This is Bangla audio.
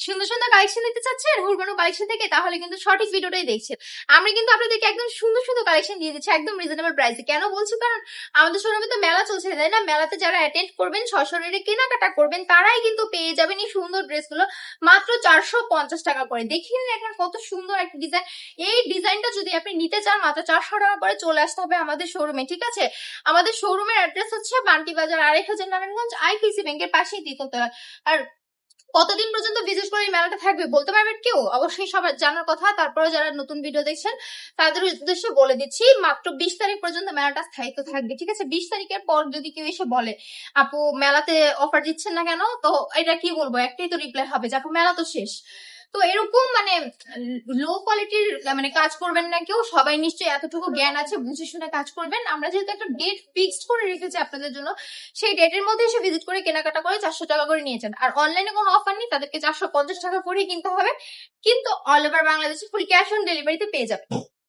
সুন্দর সুন্দর কালেকশন নিতে চাচ্ছেন হুড়বানো কালেকশন থেকে, তাহলে কিন্তু সঠিক ভিডিওটাই দেখছেন। আমরা কিন্তু আপনাদেরকে একদম সুন্দর সুন্দর কালেকশন দিয়ে দিচ্ছি একদম রিজনেবল প্রাইসে। কেন বলছি, কারণ আমাদের শোরুমে তো মেলা চলছে, তাই না? মেলাতে যারা অ্যাটেন্ড করবেন, সশরীরে কেনাকাটা করবেন, তারাই কিন্তু পেয়ে যাবেন এই সুন্দর ড্রেসগুলো মাত্র 450 টাকা করে। দেখিয়ে এখন কত সুন্দর একটা ডিজাইন। এই ডিজাইনটা যদি আপনি নিতে চান মাত্র 400 টাকা করে চলে আসতে হবে আমাদের শোরুমে, ঠিক আছে? আমাদের শোরুমের অ্যাড্রেস হচ্ছে বান্টি বাজার 2500 নারায়ণগঞ্জ, আইপিসি ব্যাংকের পাশেই দ্বিতীয়তলা। আর কতদিন পর্যন্ত বিশেষ করে এই মেলাটা থাকবে বলতে পারবেন কেউ? অবশ্যই সবার জানার কথা। তারপরে যারা নতুন ভিডিও দেখছেন তাদের উদ্দেশ্যে বলে দিচ্ছি, মাত্র 20 তারিখ পর্যন্ত মেলাটা স্থায়িত্ব থাকবে, ঠিক আছে? 20 তারিখের পর যদি কেউ এসে বলে আপু মেলাতে অফার দিচ্ছেন না কেন, তো এটা কি বলবো, একটাই তো রিপ্লাই হবে যে আপু মেলা তো শেষ। তো এরকম মানে লো কোয়ালিটির মানে কাজ করবেন না কেউ, সবাই নিশ্চয়ই এতটুকু জ্ঞান আছে, বুঝে শুনে কাজ করবেন। আমরা যেহেতু একটা ডেট ফিক্সড করে রেখেছি আপনাদের জন্য, সেই ডেটের মধ্যে এসে ভিজিট করে কেনাকাটা করে 400 টাকা করে নিয়ে যান। আর অনলাইনে কোনো অফার নেই, তাদেরকে 450 টাকা করেই কিনতে হবে, কিন্তু অল ওভার বাংলাদেশে ফুল ক্যাশ অন ডেলিভারিতে পেয়ে যাবে।